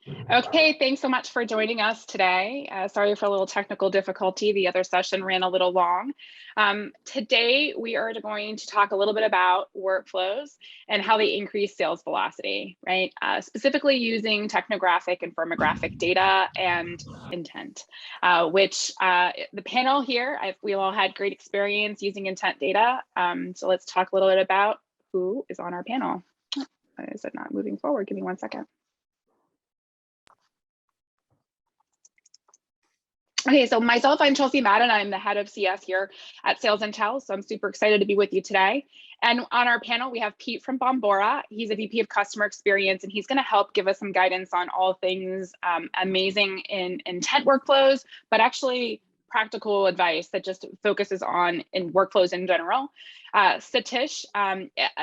Okay, thanks so much for joining us today. Sorry for a little technical difficulty. The other session ran a little long. Today, we are going to talk a little bit about workflows and how they increase sales velocity, right? Specifically using technographic and firmographic data and intent, which the panel here, we all had great experience using intent data. So let's talk a little bit about who is on our panel. Is it not moving forward? Give me 1 second. Okay, so myself, I'm Chelsea Madden. I'm the head of CS here at Sales Intel, so I'm super excited to be with you today. And on our panel, we have Pete from Bombora. He's a VP of Customer Experience, and he's going to help give us some guidance on all things amazing in intent workflows, but actually practical advice that just focuses on in workflows in general. Satish,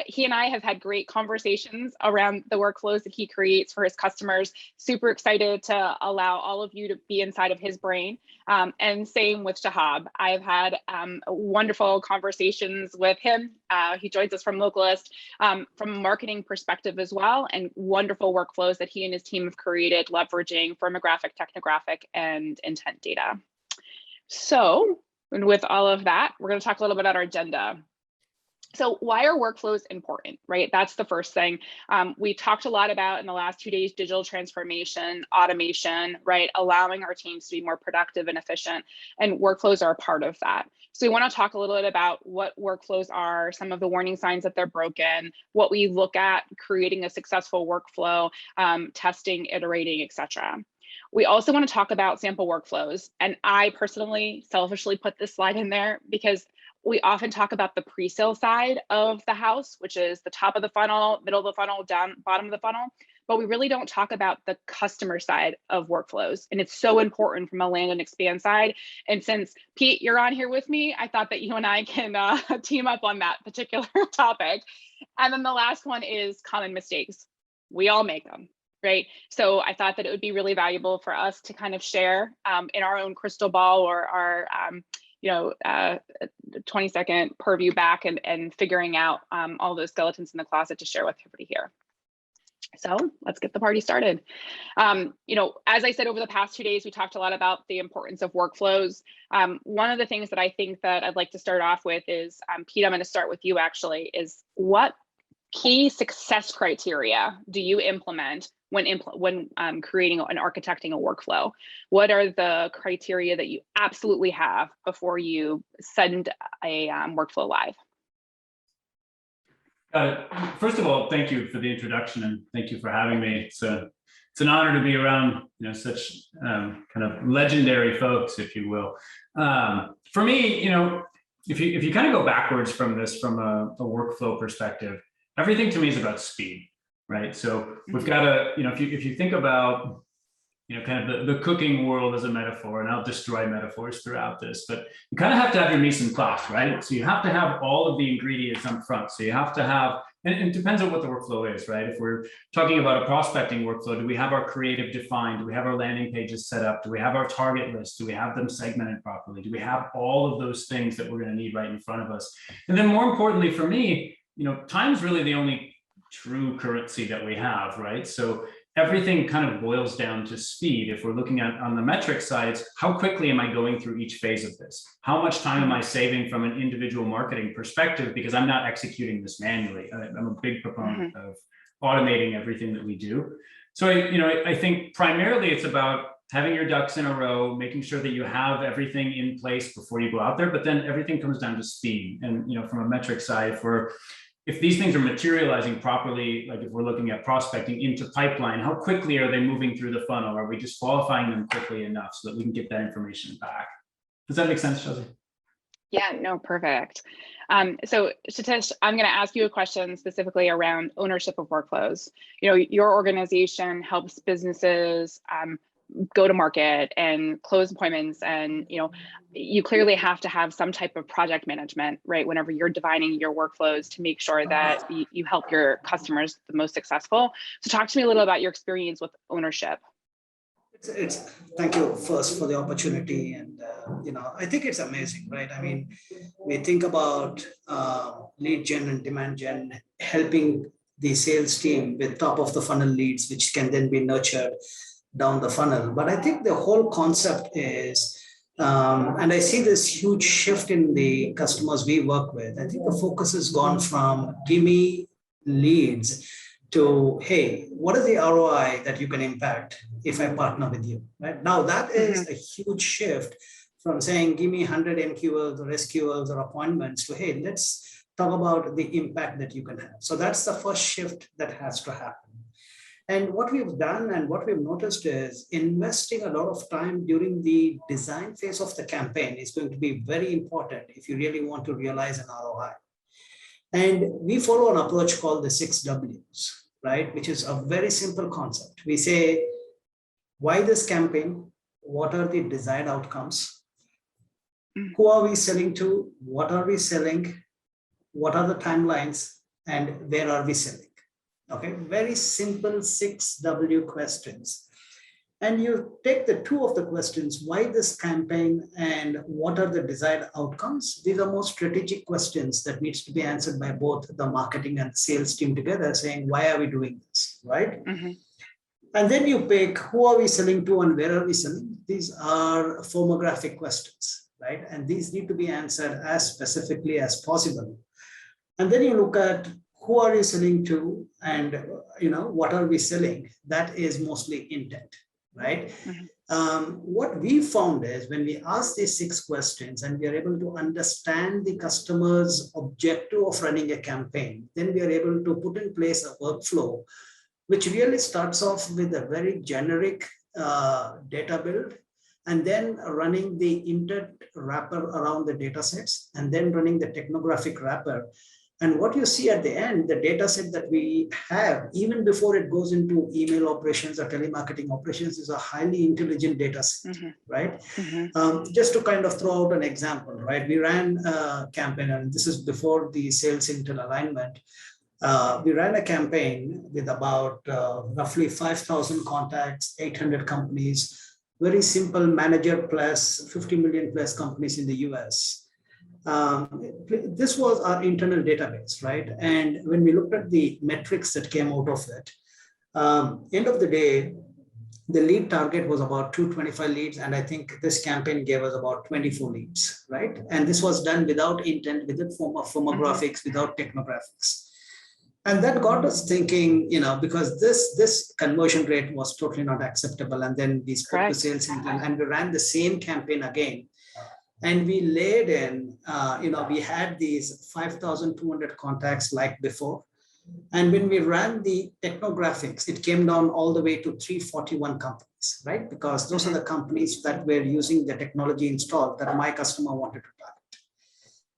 he and I have had great conversations around the workflows that he creates for his customers. Super excited to allow all of you to be inside of his brain. And same with Shahab. I've had wonderful conversations with him. He joins us from Localist from a marketing perspective as well, and wonderful workflows that he and his team have created leveraging firmographic, technographic, and intent data. So, and with all of that, we're going to talk a little bit about our agenda. So why are workflows important, right? That's the first thing. We talked a lot about in the last 2 days, digital transformation, automation, right? Allowing our teams to be more productive and efficient, and workflows are a part of that. So we want to talk a little bit about what workflows are, some of the warning signs that they're broken, what we look at creating a successful workflow, testing, iterating, etc. We also want to talk about sample workflows. And I personally, selfishly put this slide in there because we often talk about the pre-sale side of the house, which is the top of the funnel, middle of the funnel, down bottom of the funnel, but we really don't talk about the customer side of workflows. And it's so important from a land and expand side. And since Pete, you're on here with me, I thought that you and I can team up on that particular topic. And then the last one is common mistakes. We all make them. Right. So I thought that it would be really valuable for us to kind of share in our own crystal ball or our 20-second purview back and figuring out all those skeletons in the closet to share with everybody here. So let's get the party started. As I said, over the past 2 days, we talked a lot about the importance of workflows. One of the things that I think that I'd like to start off with is, Pete, I'm going to start with you actually, is what key success criteria do you implement when creating and architecting a workflow? What are the criteria that you absolutely have before you send a workflow live? First of all, thank you for the introduction and thank you for having me. It's an honor to be around such kind of legendary folks, if you will. For me, if you kind of go backwards from this from a workflow perspective, everything to me is about speed, right? So we've got to, if you think about, kind of the cooking world as a metaphor, and I'll destroy metaphors throughout this, but you kind of have to have your mise en place, right? So you have to have all of the ingredients up front. So you have to have, and it depends on what the workflow is, right? If we're talking about a prospecting workflow, do we have our creative defined? Do we have our landing pages set up? Do we have our target list? Do we have them segmented properly? Do we have all of those things that we're going to need right in front of us? And then more importantly for me, time is really the only true currency that we have, right? So everything kind of boils down to speed. If we're looking at on the metric side, how quickly am I going through each phase of this? How much time am I saving from an individual marketing perspective because I'm not executing this manually? I'm a big proponent of automating everything that we do. So, I think primarily it's about having your ducks in a row, making sure that you have everything in place before you go out there, but then everything comes down to speed. And, from a metric side, if these things are materializing properly, like if we're looking at prospecting into pipeline, how quickly are they moving through the funnel? Are we just qualifying them quickly enough so that we can get that information back? Does that make sense, Chelsea? Yeah, no, perfect. So Satish, I'm going to ask you a question specifically around ownership of workflows. Your organization helps businesses go to market and close appointments, and you clearly have to have some type of project management, right, whenever you're defining your workflows to make sure that you help your customers the most successful. So talk to me a little about your experience with ownership. Thank you first for the opportunity, and I think it's amazing, right? I mean, we think about lead gen and demand gen helping the sales team with top of the funnel leads, which can then be nurtured down the funnel. But I think the whole concept is, and I see this huge shift in the customers we work with. I think the focus has gone from give me leads to, hey, what is the ROI that you can impact if I partner with you? Right now, that is a huge shift from saying, give me 100 MQLs or SQLs or appointments to, hey, let's talk about the impact that you can have. So that's the first shift that has to happen. And what we've done and what we've noticed is investing a lot of time during the design phase of the campaign is going to be very important if you really want to realize an ROI. And we follow an approach called the 6 Ws, right? Which is a very simple concept. We say, why this campaign? What are the desired outcomes? Who are we selling to? What are we selling? What are the timelines? And where are we selling? Okay, very simple 6W questions. And you take the 2 of the questions, why this campaign and what are the desired outcomes? These are more strategic questions that needs to be answered by both the marketing and the sales team together, saying, why are we doing this, right? And then you pick who are we selling to and where are we selling? These are firmographic questions, right? And these need to be answered as specifically as possible. And then you look at who are you selling to and what are we selling? That is mostly intent, right? What we found is when we ask these 6 questions and we are able to understand the customer's objective of running a campaign, then we are able to put in place a workflow which really starts off with a very generic data build, and then running the intent wrapper around the data sets, and then running the technographic wrapper. And what you see at the end, the data set that we have, even before it goes into email operations or telemarketing operations, is a highly intelligent data set, right? Just to kind of throw out an example, right? We ran a campaign, and this is before the sales intel alignment. We ran a campaign with about roughly 5,000 contacts, 800 companies, very simple manager plus 50 million plus companies in the US. This was our internal database, right? And when we looked at the metrics that came out of it, end of the day, the lead target was about 225 leads. And I think this campaign gave us about 24 leads, right? And this was done without intent, without firmographics, without technographics. And that got us thinking, because this conversion rate was totally not acceptable. And then we spoke to sales intent and we ran the same campaign again. And we laid in, we had these 5,200 contacts like before. And when we ran the technographics, it came down all the way to 341 companies, right? Because those are the companies that were using the technology installed that my customer wanted to target.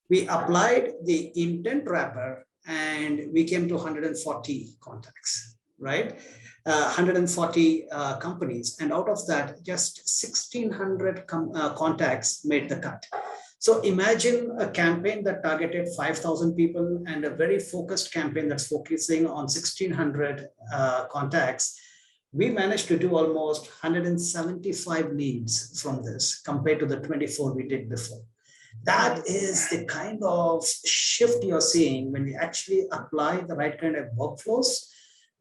We applied the intent wrapper and we came to 140 contacts, right? 140 companies. And out of that, just 1,600 contacts made the cut. So imagine a campaign that targeted 5,000 people and a very focused campaign that's focusing on 1,600 contacts. We managed to do almost 175 leads from this compared to the 24 we did before. That is the kind of shift you're seeing when we actually apply the right kind of workflows,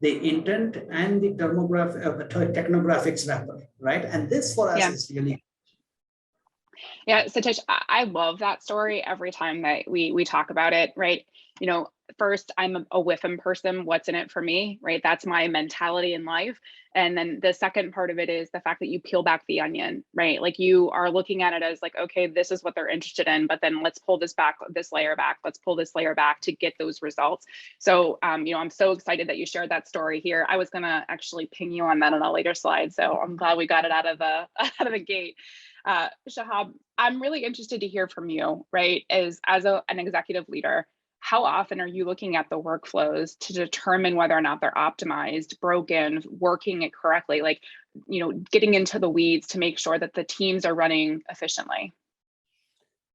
the intent and the technographics wrapper, right? And this for us is really. Yeah, Satish, I love that story every time that we talk about it, right? First, I'm a WIFM person. What's in it for me, right? That's my mentality in life. And then the second part of it is the fact that you peel back the onion, right? Like you are looking at it as like, okay, this is what they're interested in, but then let's pull this layer back. Let's pull this layer back to get those results. So, I'm so excited that you shared that story here. I was gonna actually ping you on that on a later slide. So I'm glad we got it out of the gate. Shahab, I'm really interested to hear from you, right? As an executive leader, how often are you looking at the workflows to determine whether or not they're optimized, broken, working it correctly, like, getting into the weeds to make sure that the teams are running efficiently?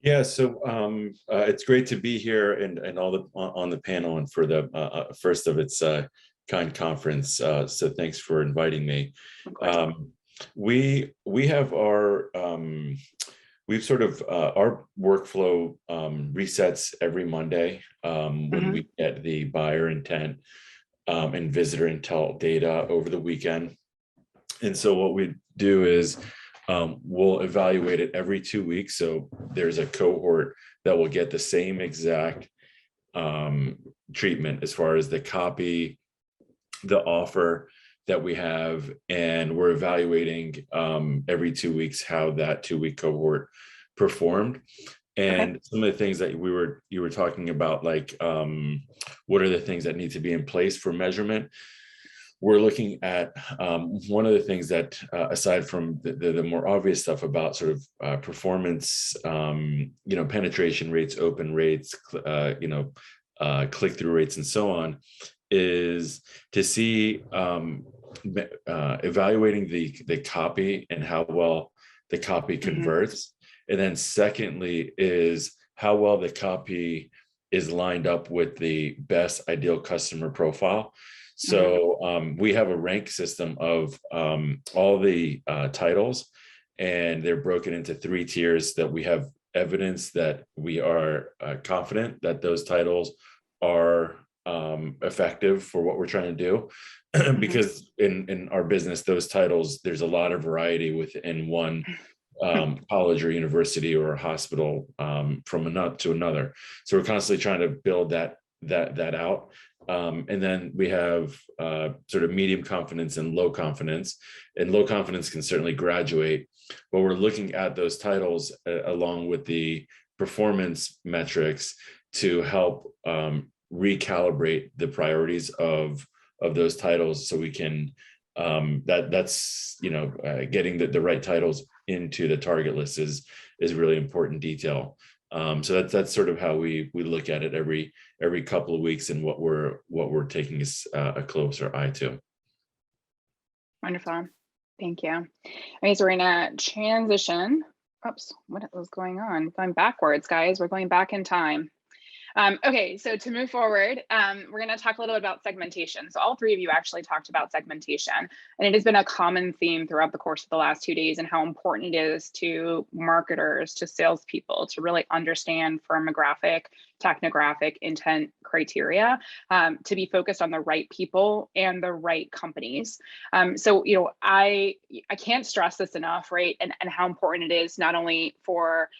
Yeah, so it's great to be here and all on the panel and for the first of its kind conference. So thanks for inviting me. We have our our workflow resets every Monday when we get the buyer intent and visitor intel data over the weekend. And so what we do is we'll evaluate it every 2 weeks. So there's a cohort that will get the same exact treatment as far as the copy, the offer that we have, and we're evaluating every 2 weeks how that 2-week cohort performed. And some of the things that you were talking about, like what are the things that need to be in place for measurement? We're looking at one of the things that, aside from the more obvious stuff about sort of performance, penetration rates, open rates, click-through rates, and so on, is to see evaluating the copy and how well the copy converts. And then secondly is how well the copy is lined up with the best ideal customer profile. So we have a rank system of all the titles, and they're broken into 3 tiers that we have evidence that we are confident that those titles are effective for what we're trying to do. Because in our business, those titles, there's a lot of variety within one college or university or hospital from another to another. So we're constantly trying to build that out. And then we have sort of medium confidence and low confidence. And low confidence can certainly graduate, but we're looking at those titles along with the performance metrics to help recalibrate the priorities of those titles, so we can that's getting the right titles into the target list is really important detail. So that's sort of how we look at it every couple of weeks, and what we're taking a closer eye to. Wonderful, thank you. Okay, so we're gonna transition. Oops, what was going on? Going backwards, guys. We're going back in time. Okay, so to move forward, we're going to talk a little bit about segmentation. So all 3 of you actually talked about segmentation, and it has been a common theme throughout the course of the last 2 days, and how important it is to marketers, to salespeople, to really understand firmographic, technographic intent criteria, to be focused on the right people and the right companies. So, I can't stress this enough, right? And how important it is not only for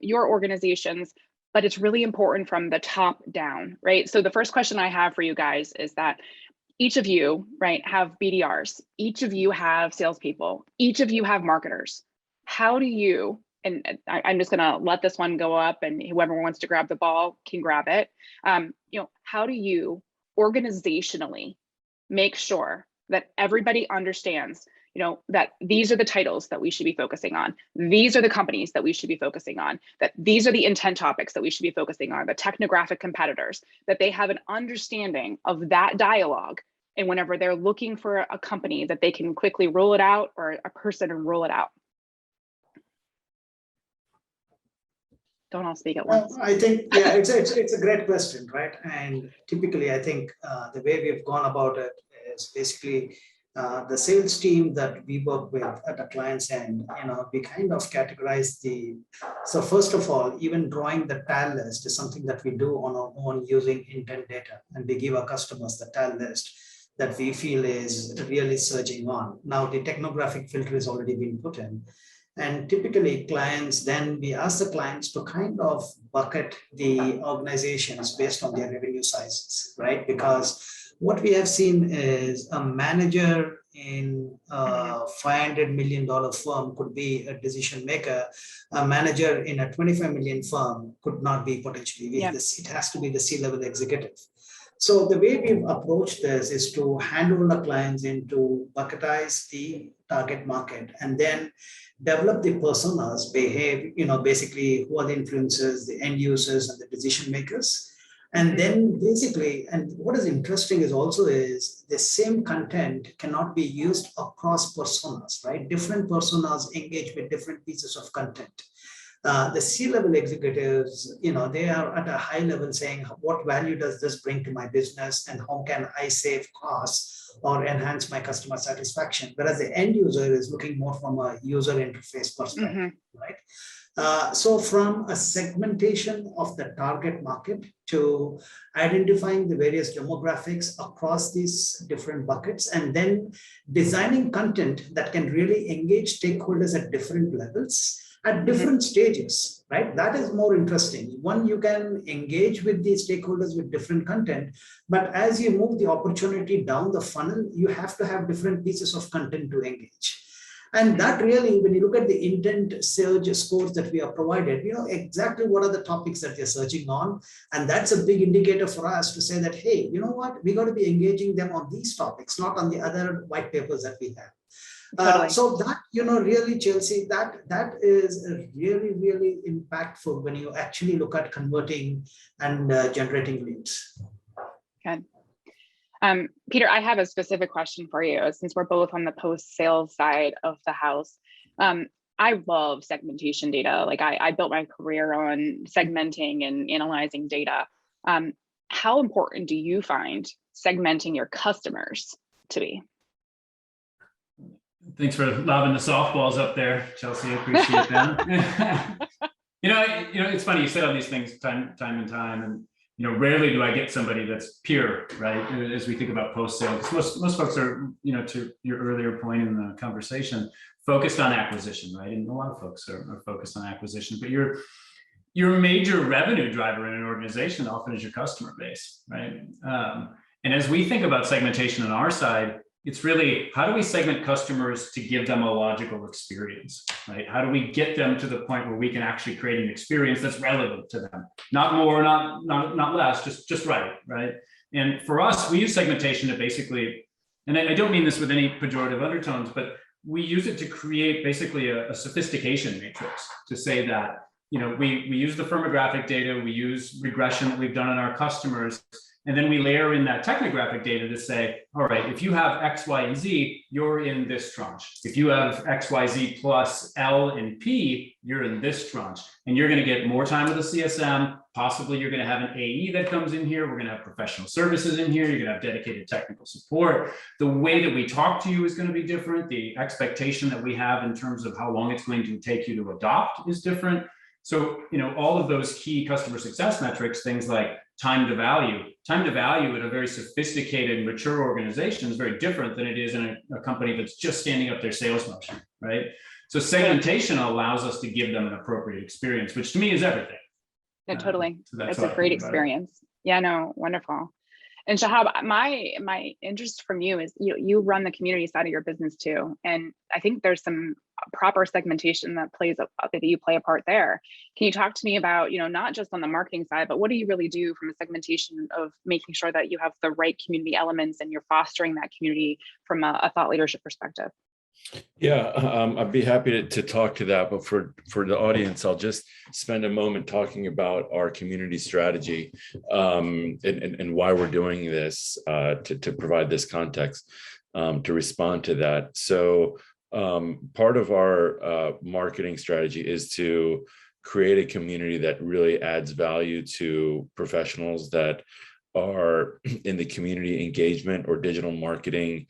your organizations, but it's really important from the top down, right? So the first question I have for you guys is that each of you, right, have BDRs, each of you have salespeople, each of you have marketers. How do you, and I'm just gonna let this one go up, and whoever wants to grab the ball can grab it. How do you organizationally make sure that everybody understands that these are the titles that we should be focusing on. These are the companies that we should be focusing on, that these are the intent topics that we should be focusing on, the technographic competitors, that they have an understanding of that dialogue. And whenever they're looking for a company, that they can quickly rule it out, or a person and rule it out. Don't all speak at once. I think, yeah, it's a great question, right? And typically, I think the way we've gone about it is basically the sales team that we work with at the client's end, we kind of categorize so first of all, even drawing the tile list is something that we do on our own using intent data, and we give our customers the tile list that we feel is really surging on. Now the technographic filter has already been put in, and typically clients, then we ask the clients to kind of bucket the organizations based on their revenue sizes, right? Because what we have seen is a manager in a $500 million firm could be a decision maker. A manager in a 25 million firm could not be potentially. It has to be the C-level executive. So the way we've approached this is to handle the clients into bucketize the target market, and then develop the personas, basically who are the influencers, the end users, and the decision makers. And then basically, and what is interesting is the same content cannot be used across personas, right? Different personas engage with different pieces of content. The C-level executives, they are at a high level saying, what value does this bring to my business, and how can I save costs or enhance my customer satisfaction? Whereas the end user is looking more from a user interface perspective, right? So from a segmentation of the target market to identifying the various demographics across these different buckets, and then designing content that can really engage stakeholders at different levels, at different stages, right? That is more interesting. One, you can engage with the stakeholders with different content, but as you move the opportunity down the funnel, you have to have different pieces of content to engage. And that really, when you look at the intent search scores that we are provided, you know exactly what are the topics that they're searching on. And that's a big indicator for us to say that, hey, you know what, we got to be engaging them on these topics, not on the other white papers that we have. Totally. So that, you know, really, Chelsea, that is really, really impactful when you actually look at converting and generating leads. Good. Peter, I have a specific question for you, since we're both on the post-sales side of the house. I love segmentation data. Like I built my career on segmenting and analyzing data. How important do you find segmenting your customers to be? Thanks for lobbing the softballs up there, Chelsea. I appreciate them. you know, it's funny, you said all these things time and time, and you know, rarely do I get somebody that's pure, right? As we think about post-sale, because most folks are, you know, to your earlier point in the conversation, focused on acquisition, right? And a lot of folks are focused on acquisition, but your major revenue driver in an organization often is your customer base, right? And as we think about segmentation on our side, it's really, how do we segment customers to give them a logical experience, right? How do we get them to the point where we can actually create an experience that's relevant to them? Not more, not less, just right? And for us, we use segmentation to basically, and I don't mean this with any pejorative undertones, but we use it to create basically a sophistication matrix to say that, you know, we use the firmographic data, we use regression that we've done on our customers, and then we layer in that technographic data to say, all right, if you have X, Y, and Z, you're in this tranche. If you have X, Y, Z plus L and P, you're in this tranche. And you're going to get more time with a CSM. Possibly you're going to have an AE that comes in here. We're going to have professional services in here. You're going to have dedicated technical support. The way that we talk to you is going to be different. The expectation that we have in terms of how long it's going to take you to adopt is different. So, you know, all of those key customer success metrics, things like time to value at a very sophisticated, mature organization is very different than it is in a company that's just standing up their sales motion, right? So segmentation allows us to give them an appropriate experience, which to me is everything. Yeah, totally. So that's a great experience. Yeah, no, wonderful. And Shahab, my interest from you is you run the community side of your business too. And I think there's some proper segmentation that you play a part there. Can you talk to me about, you know, not just on the marketing side, but what do you really do from a segmentation of making sure that you have the right community elements and you're fostering that community from a thought leadership perspective? Yeah, I'd be happy to talk to that, but for the audience, I'll just spend a moment talking about our community strategy and why we're doing this to provide this context to respond to that. So part of our marketing strategy is to create a community that really adds value to professionals that are in the community engagement or digital marketing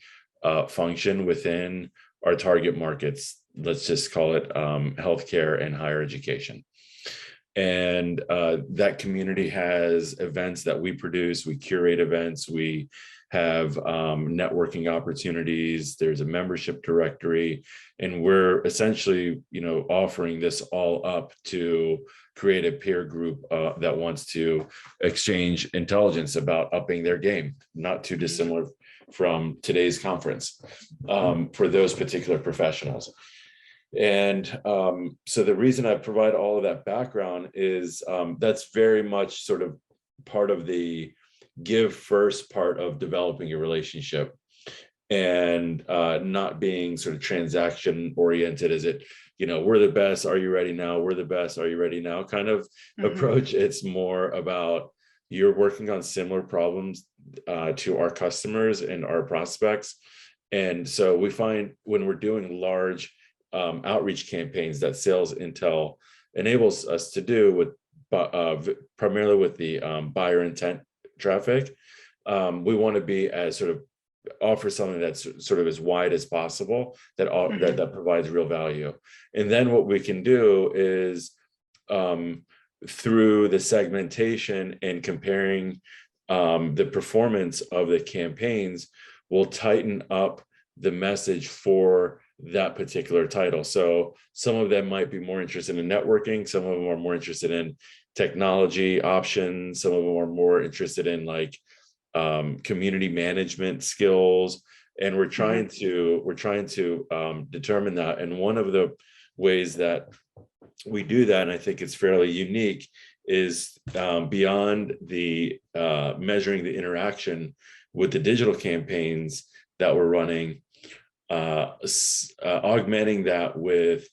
function within our target markets. Let's just call it healthcare and higher education. And that community has events that we produce. We curate events. We have networking opportunities. There's a membership directory, and we're essentially, you know, offering this all up to create a peer group that wants to exchange intelligence about upping their game, not too dissimilar from today's conference for those particular professionals. And so the reason I provide all of that background is that's very much sort of part of the give first part of developing a relationship, and not being sort of transaction oriented. Is it, you know, we're the best, are you ready now? We're the best, are you ready now? Kind of approach. It's more about you're working on similar problems to our customers and our prospects. And so we find when we're doing large outreach campaigns that sales intel enables us to do with primarily with the buyer intent traffic, we want to be as sort of offer something that's sort of as wide as possible that that provides real value. And then what we can do is through the segmentation and comparing the performance of the campaigns will tighten up the message for that particular title. So some of them might be more interested in networking, some of them are more interested in technology options, some of them are more interested in like community management skills, and we're trying to determine that. And one of the ways that we do that, and I think it's fairly unique, is beyond the measuring the interaction with the digital campaigns that we're running, augmenting that with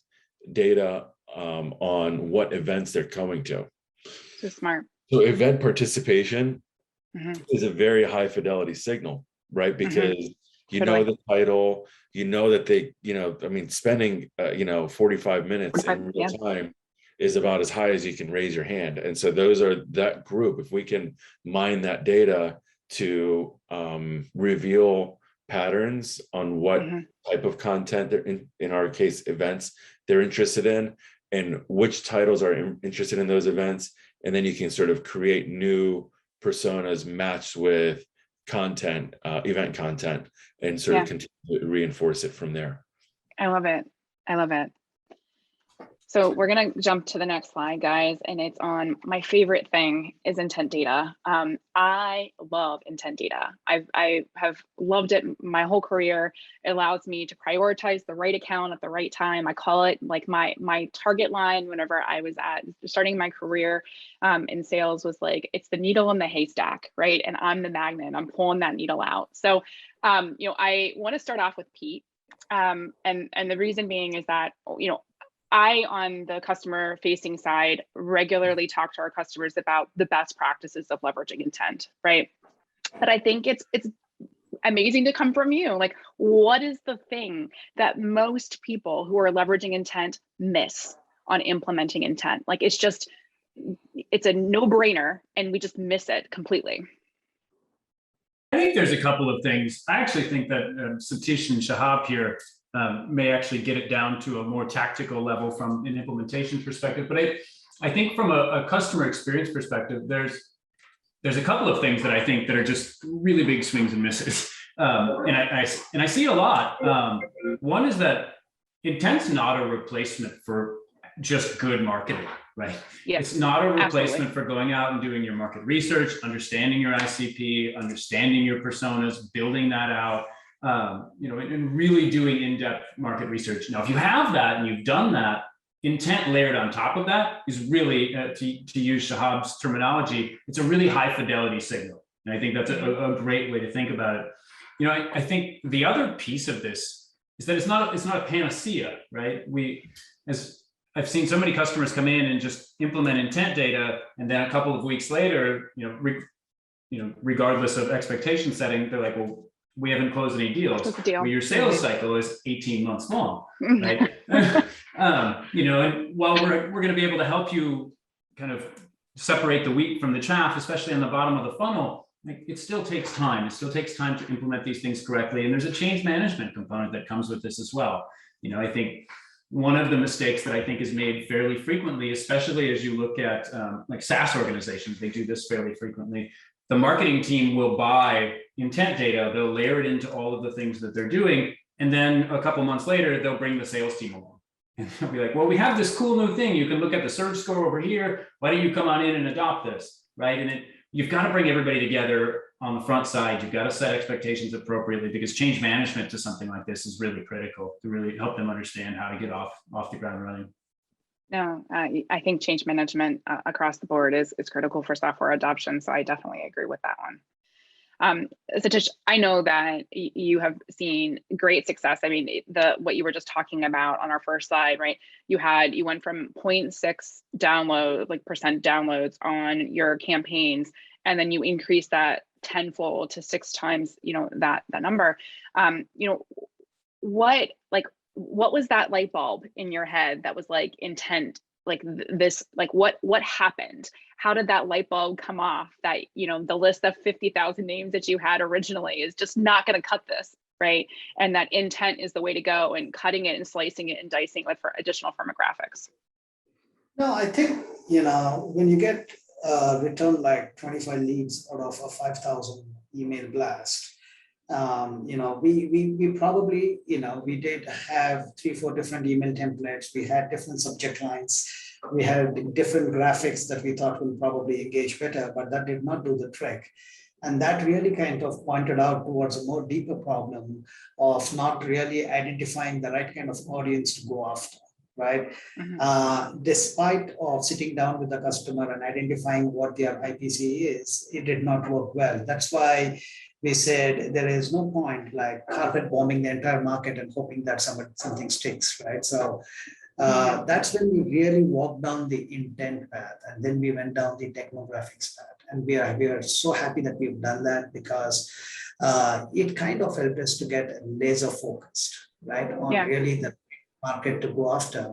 data on what events they're coming to. So smart. So event participation is a very high fidelity signal, right? Because you know the title, you know that they, I mean, spending 45 minutes in real time is about as high as you can raise your hand. And so those are that group. If we can mine that data to reveal patterns on what type of content they're in our case, events they're interested in, and which titles are interested in those events. And then you can sort of create new personas matched with content, event content, and sort of continue to reinforce it from there. I love it. I love it. So we're going to jump to the next slide, guys, and it's on my favorite thing is intent data. I love intent data. I have loved it my whole career. It allows me to prioritize the right account at the right time. I call it like my target line whenever I was starting my career in sales was like, it's the needle in the haystack, right? And I'm the magnet, I'm pulling that needle out. So, I want to start off with Pete. And the reason being is that, I, on the customer facing side, regularly talk to our customers about the best practices of leveraging intent, right? But I think it's amazing to come from you. Like, what is the thing that most people who are leveraging intent miss on implementing intent? Like, it's a no-brainer and we just miss it completely. I think there's a couple of things. I actually think that Satish and Shahab here may actually get it down to a more tactical level from an implementation perspective. But I think from a customer experience perspective, there's a couple of things that I think that are just really big swings and misses. And I see a lot. One is that intent's not a replacement for just good marketing, right? Yes, it's not a replacement for going out and doing your market research, understanding your ICP, understanding your personas, building that out. And really doing in-depth market research. Now, if you have that and you've done that, intent layered on top of that is really, to use Shahab's terminology, it's a really high fidelity signal. And I think that's a great way to think about it. I think the other piece of this is that it's not a panacea, right? As I've seen so many customers come in and just implement intent data, and then a couple of weeks later, regardless of expectation setting, they're like, well, we haven't closed any deals. Well, your sales cycle is 18 months long, right? And while we're going to be able to help you kind of separate the wheat from the chaff, especially on the bottom of the funnel, it still takes time. It still takes time to implement these things correctly. And there's a change management component that comes with this as well. I think one of the mistakes that I think is made fairly frequently, especially as you look at like SaaS organizations, they do this fairly frequently. The marketing team will buy intent data, they'll layer it into all of the things that they're doing, and then a couple months later, they'll bring the sales team along. And they'll be like, well, we have this cool new thing. You can look at the surge score over here. Why don't you come on in and adopt this, right? And you've got to bring everybody together on the front side. You've got to set expectations appropriately, because change management to something like this is really critical to really help them understand how to get off the ground running. No, I think change management across the board is critical for software adoption. So I definitely agree with that one. Satish, I know that you have seen great success. I mean, what you were just talking about on our first slide, right? You went from 0.6 percent downloads on your campaigns, and then you increased that tenfold to 6 times, that number. What was that light bulb in your head that was like intent, like this, like what happened? How did that light bulb come off that, the list of 50,000 names that you had originally is just not going to cut this, right? And that intent is the way to go, and cutting it and slicing it and dicing it for additional firmographics. No, I think, when you get return like 25 leads out of a 5,000 email blast, we probably, we did have 3, 4 different email templates. We had different subject lines. We had different graphics that we thought will probably engage better, but that did not do the trick. And that really kind of pointed out towards a more deeper problem of not really identifying the right kind of audience to go after, right? Despite of sitting down with the customer and identifying what their IPC is, it did not work well. That's why we said there is no point like carpet bombing the entire market and hoping that something sticks, right? So that's when we really walked down the intent path, and then we went down the technographics path. And we are so happy that we've done that, because it kind of helped us to get laser focused, right, on really the market to go after.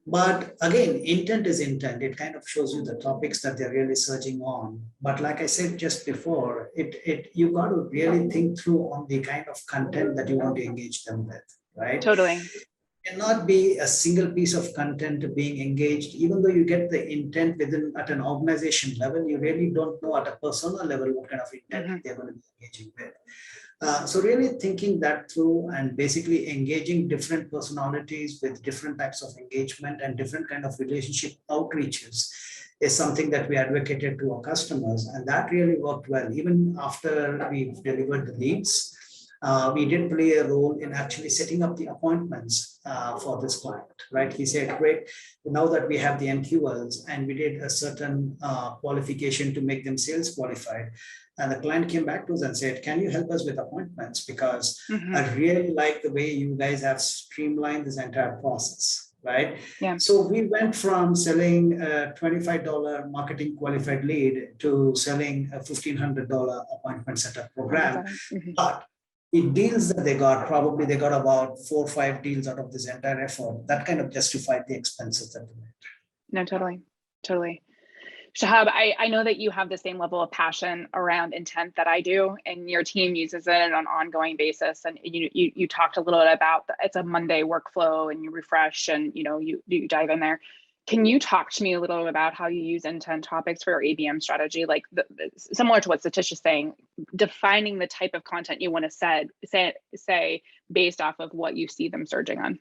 But again, intent is intent. It kind of shows you the topics that they're really surging on. But like I said just before, you got to really think through on the kind of content that you want to engage them with, right? Totally. Cannot be a single piece of content being engaged. Even though you get the intent within at an organization level, you really don't know at a personal level what kind of intent they're going to be engaging with. So really thinking that through and basically engaging different personalities with different types of engagement and different kind of relationship outreaches is something that we advocated to our customers. And that really worked well. Even after we've delivered the leads, we did play a role in actually setting up the appointments for this client, right? He said, great, now that we have the MQLs and we did a certain qualification to make them sales qualified. And the client came back to us and said, can you help us with appointments? Because I really like the way you guys have streamlined this entire process, right? Yeah. So we went from selling a $25 marketing qualified lead to selling a $1,500 appointment setup program. But in deals that they got, probably they got about 4 or 5 deals out of this entire effort. That kind of justified the expenses that they made. No, totally. Shahab, I know that you have the same level of passion around intent that I do, and your team uses it on an ongoing basis. And you talked a little bit about it's a Monday workflow, and you refresh, and you dive in there. Can you talk to me a little about how you use intent topics for your ABM strategy? Like similar to what Satish is saying, defining the type of content you want to say based off of what you see them surging on.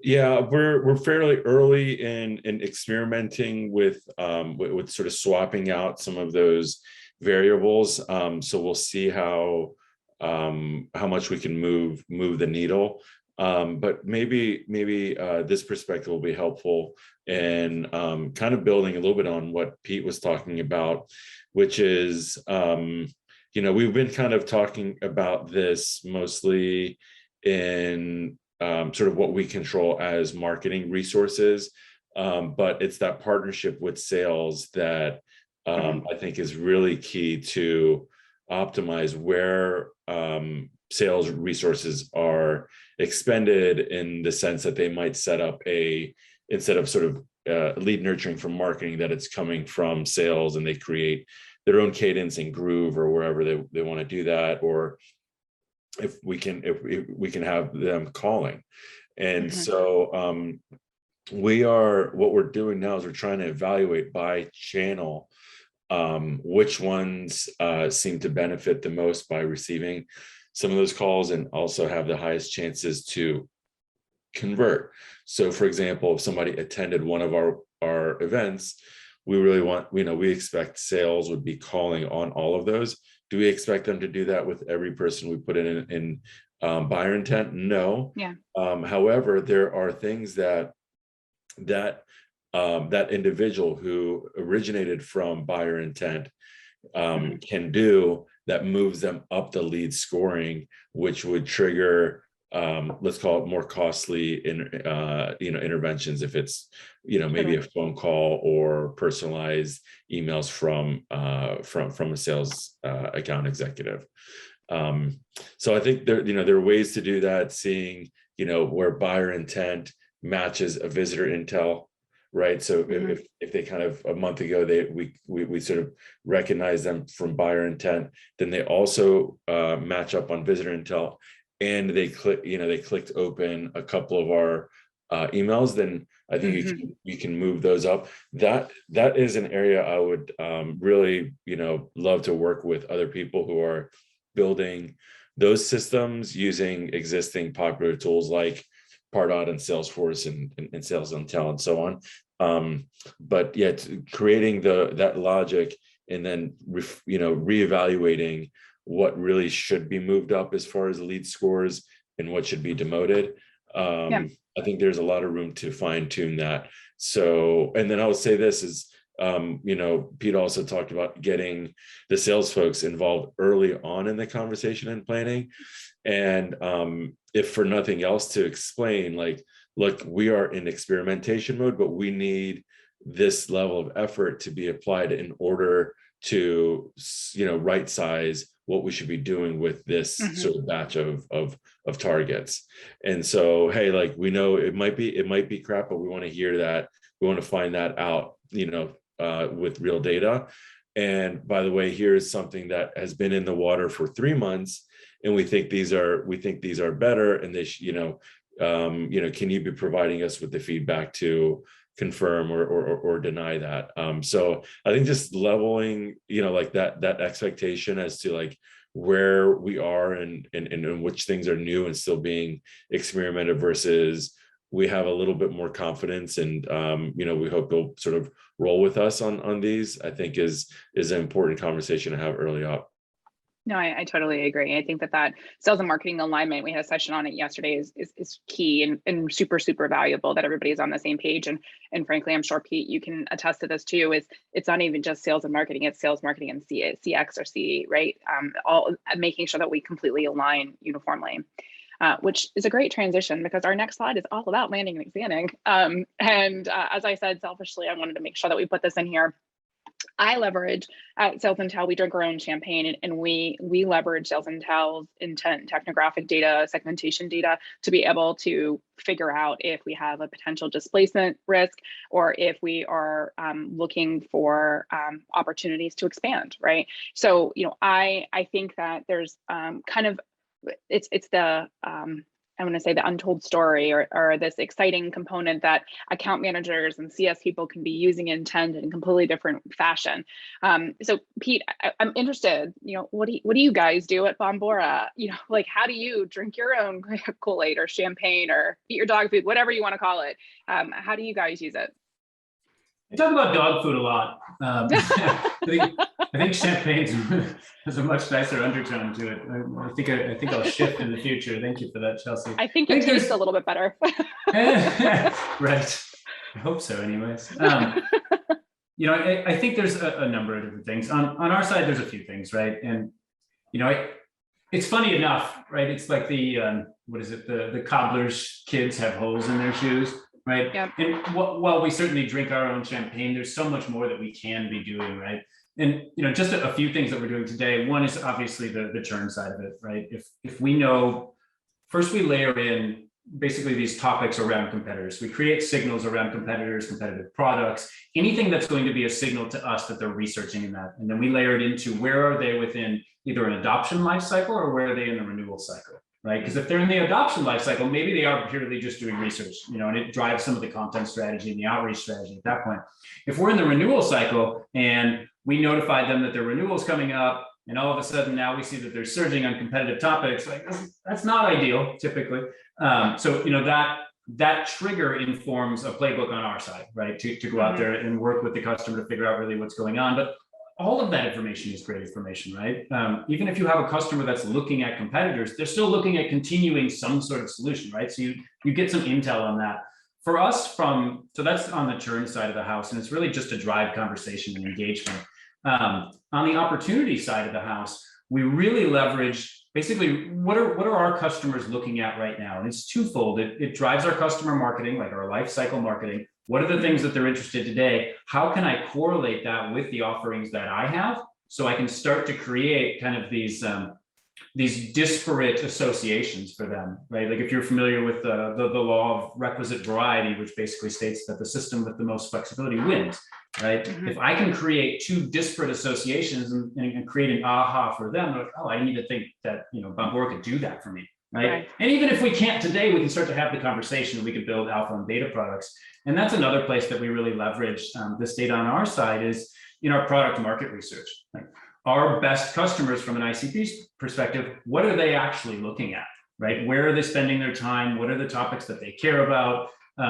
Yeah, we're fairly early in experimenting with sort of swapping out some of those variables. So we'll see how much we can move the needle. But maybe this perspective will be helpful in kind of building a little bit on what Pete was talking about, which is we've been kind of talking about this mostly in sort of what we control as marketing resources, but it's that partnership with sales that I think is really key to optimize where sales resources are expended, in the sense that they might set up instead of sort of lead nurturing from marketing, that it's coming from sales and they create their own cadence and groove or wherever they want to do that, or if we can have them calling. And so what we're doing now is we're trying to evaluate by channel which ones seem to benefit the most by receiving some of those calls and also have the highest chances to convert. So for example, if somebody attended one of our events, we really we expect sales would be calling on all of those. Do we expect them to do that with every person we put in buyer intent? No. Yeah. However, there are things that individual who originated from buyer intent can do that moves them up the lead scoring, which would trigger let's call it more costly interventions, if it's maybe a phone call or personalized emails from a sales account executive. So I think there are ways to do that, seeing where buyer intent matches a visitor intel, right? So if they kind of a month ago we sort of recognize them from buyer intent, then they also match up on visitor intel, and they clicked open a couple of our emails, then I think you can move those up. That is an area I would really, love to work with other people who are building those systems using existing popular tools like Pardot and Salesforce and Sales Intel and so on. But yet creating that logic and then reevaluating what really should be moved up as far as lead scores and what should be demoted. I think there's a lot of room to fine tune that. So, and then I would say this is, Pete also talked about getting the sales folks involved early on in the conversation and planning. And if for nothing else, to explain, like, look, we are in experimentation mode, but we need this level of effort to be applied in order to, right size what we should be doing with this sort of batch of targets. And so, hey, like, we know it might be crap, but we want to hear that. We want to find that out, with real data. And by the way, here's something that has been in the water for 3 months, and we think these are better. And they, can you be providing us with the feedback to confirm or deny that? So I think just leveling, like that expectation as to like where we are and which things are new and still being experimented versus we have a little bit more confidence and we hope they'll sort of roll with us on these, I think is an important conversation to have early up. No, I totally agree. I think that sales and marketing alignment, we had a session on it yesterday, is key and super, super valuable that everybody's on the same page. And frankly, I'm sure, Pete, you can attest to this too, is it's not even just sales and marketing, it's sales, marketing, and CX or CE, right? All making sure that we completely align uniformly. Which is a great transition because our next slide is all about landing and expanding. As I said, selfishly, I wanted to make sure that we put this in here. I leverage at Sales Intel, we drink our own champagne, and we leverage Sales Intel's intent, technographic data, segmentation data to be able to figure out if we have a potential displacement risk or if we are looking for opportunities to expand, right? So, I think that there's kind of, it's the I want to say the untold story or this exciting component that account managers and CS people can be using intent in a completely different fashion. So Pete, I'm interested, what do you guys do at Bombora? Like, how do you drink your own Kool-Aid or champagne or eat your dog food, whatever you want to call it? How do you guys use it? I talk about dog food a lot. I think champagne has a much nicer undertone to it. I think I'll shift in the future. Thank you for that, Chelsea. I think it tastes a little bit better. Right. I hope so, anyways. I think there's a number of different things. On our side, there's a few things, right? And it's funny enough, right? It's like the the cobbler's kids have holes in their shoes. Right. Yep. And while we certainly drink our own champagne, there's so much more that we can be doing, right? And just a few things that we're doing today. One is obviously the churn side of it, right? If we know, first we layer in basically these topics around competitors. We create signals around competitors, competitive products, anything that's going to be a signal to us that they're researching in that. And then we layer it into where are they within either an adoption life cycle or where are they in the renewal cycle. Right? Because if they're in the adoption lifecycle, maybe they are purely just doing research, and it drives some of the content strategy and the outreach strategy at that point. If we're in the renewal cycle and we notify them that their renewal is coming up, and all of a sudden now we see that they're surging on competitive topics, like that's not ideal typically. So that trigger informs a playbook on our side, right? To go out there and work with the customer to figure out really what's going on. But all of that information is great information, right? Even if you have a customer that's looking at competitors, they're still looking at continuing some sort of solution, right? So you get some intel on that. For us, so that's on the churn side of the house, and it's really just to drive conversation and engagement. On the opportunity side of the house, we really leverage basically what are our customers looking at right now? And it's twofold. It drives our customer marketing, like our life cycle marketing. What are the things that they're interested in today? How can I correlate that with the offerings that I have so I can start to create kind of these disparate associations for them, right? Like if you're familiar with the law of requisite variety, which basically states that the system with the most flexibility wins, right? If I can create two disparate associations and create an aha for them, like, oh, I need to think that Bombora could do that for me. right? And even if we can't today, we can start to have the conversation. We can build alpha and beta products. And that's another place that we really leverage this data on our side is in our product market research. Like our best customers from an ICP perspective, what are they actually looking at, right? Where are they spending their time? What are the topics that they care about?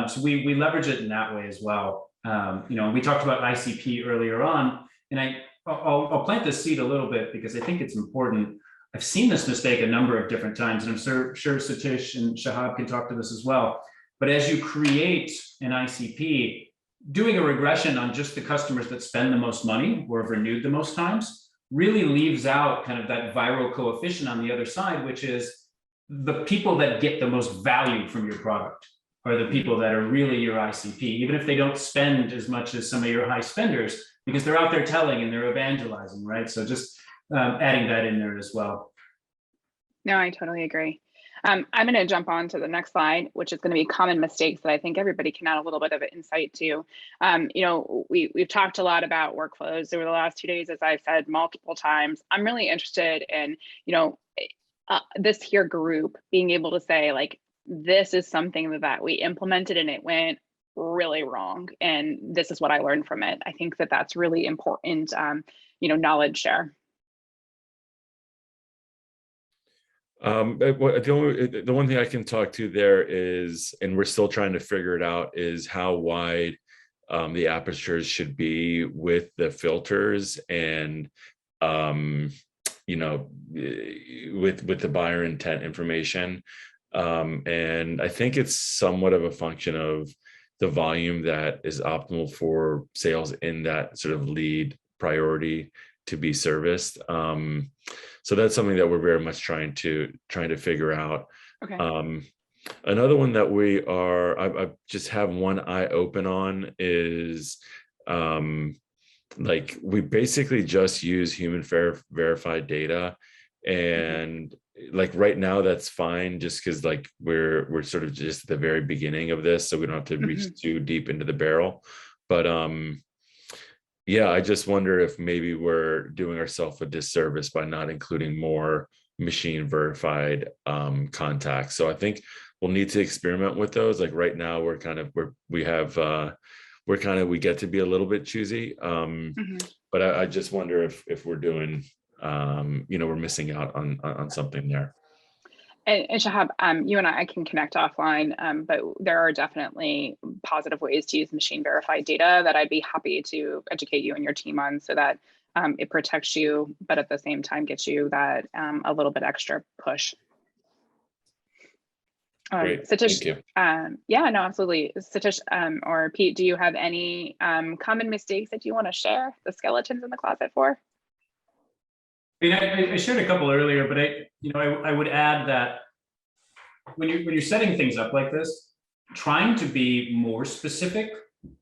So we leverage it in that way as well. We talked about ICP earlier on, and I'll plant this seed a little bit because I think it's important. I've seen this mistake a number of different times, and I'm sure Satish and Shahab can talk to this as well. But as you create an ICP, doing a regression on just the customers that spend the most money or have renewed the most times really leaves out kind of that viral coefficient on the other side, which is the people that get the most value from your product are the people that are really your ICP, even if they don't spend as much as some of your high spenders, because they're out there telling and they're evangelizing, right? So just adding that in there as well. No, I totally agree. I'm going to jump on to the next slide, which is going to be common mistakes that I think everybody can add a little bit of insight to. We've talked a lot about workflows over the last 2 days, as I've said multiple times. I'm really interested in, this here group being able to say, like, this is something that we implemented and it went really wrong, and this is what I learned from it. I think that that's really important, knowledge share. The one thing I can talk to there is, and we're still trying to figure it out, is how wide the apertures should be with the filters and with the buyer intent information. And I think it's somewhat of a function of the volume that is optimal for sales in that sort of lead priority to be serviced. So that's something that we're very much trying to figure out. Okay. Another one that I just have one eye open on is like we basically just use human verified data, and like right now that's fine just because like we're sort of just at the very beginning of this, so we don't have to reach too deep into the barrel. But yeah, I just wonder if maybe we're doing ourselves a disservice by not including more machine verified contacts. So I think we'll need to experiment with those. Like right now we get to be a little bit choosy. But I just wonder if we're doing, we're missing out on something there. And Shahab, you and I can connect offline, but there are definitely positive ways to use machine verified data that I'd be happy to educate you and your team on, so that it protects you, but at the same time gets you that a little bit extra push. Great. Satish, thank you. Yeah, no, absolutely. Satish or Pete, do you have any common mistakes that you want to share the skeletons in the closet for? I shared a couple earlier, but I would add that when you're setting things up like this, trying to be more specific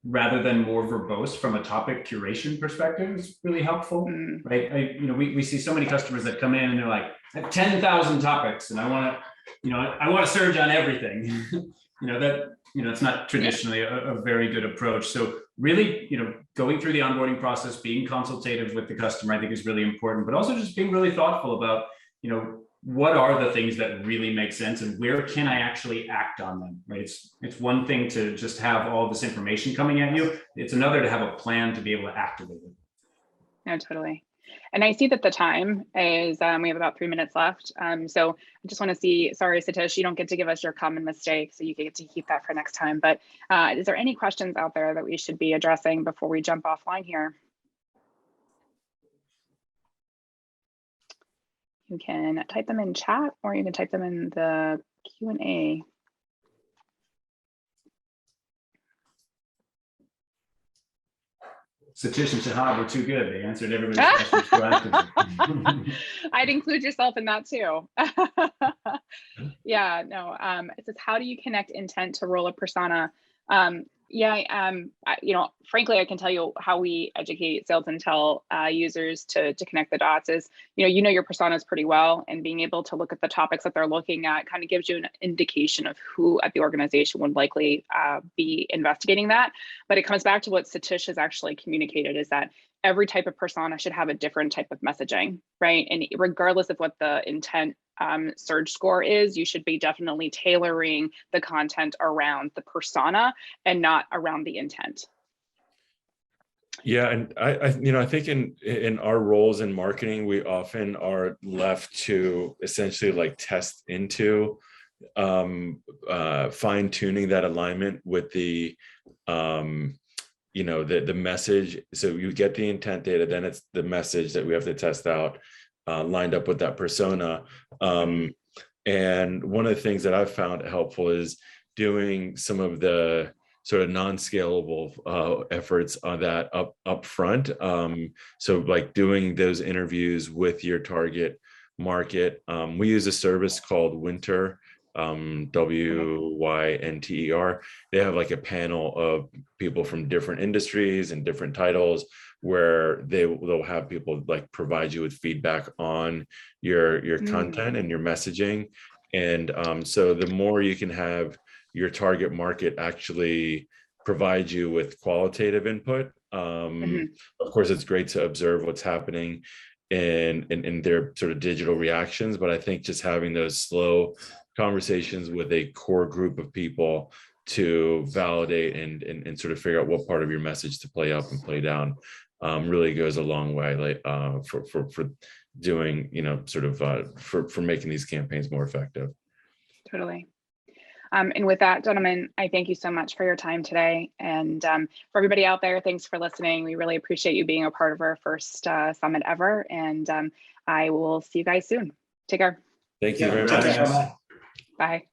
rather than more verbose from a topic curation perspective is really helpful, right? We see so many customers that come in and they're like, I have 10,000 topics and I want to surge on everything. It's not traditionally a very good approach. So really, going through the onboarding process, being consultative with the customer, I think is really important, but also just being really thoughtful about, what are the things that really make sense and where can I actually act on them, right? It's one thing to just have all this information coming at you. It's another to have a plan to be able to activate it. No, totally. And I see that the time is, we have about 3 minutes left. So I just want to see, sorry, Satish, you don't get to give us your common mistakes, so you get to keep that for next time. But is there any questions out there that we should be addressing before we jump offline here? You can type them in chat, or you can type them in the Q&A. Satish and Shahab were too good. They answered everybody's questions proactively. I'd include yourself in that too. Yeah, no. It says, how do you connect intent to role of persona? Frankly, I can tell you how we educate Sales Intel users to connect the dots is, your personas pretty well, and being able to look at the topics that they're looking at kind of gives you an indication of who at the organization would likely be investigating that. But it comes back to what Satish has actually communicated, is that every type of persona should have a different type of messaging, right? And regardless of what the intent surge score is, you should be definitely tailoring the content around the persona and not around the intent. Yeah, and I think in our roles in marketing, we often are left to essentially like test into fine tuning that alignment with the the message. So you get the intent data, then it's the message that we have to test out, lined up with that persona. And one of the things that I've found helpful is doing some of the sort of non-scalable efforts on that up front. So like doing those interviews with your target market. We use a service called Winter, WYNTER. They have like a panel of people from different industries and different titles where they'll have people like provide you with feedback on your content and your messaging. And so the more you can have your target market actually provide you with qualitative input. Of course, it's great to observe what's happening in their sort of digital reactions, but I think just having those slow conversations with a core group of people to validate and sort of figure out what part of your message to play up and play down really goes a long way, like for doing, sort of for making these campaigns more effective. Totally. And with that, gentlemen, I thank you so much for your time today. And for everybody out there, thanks for listening. We really appreciate you being a part of our first summit ever. And I will see you guys soon. Take care. Thank you very much. Bye. Bye.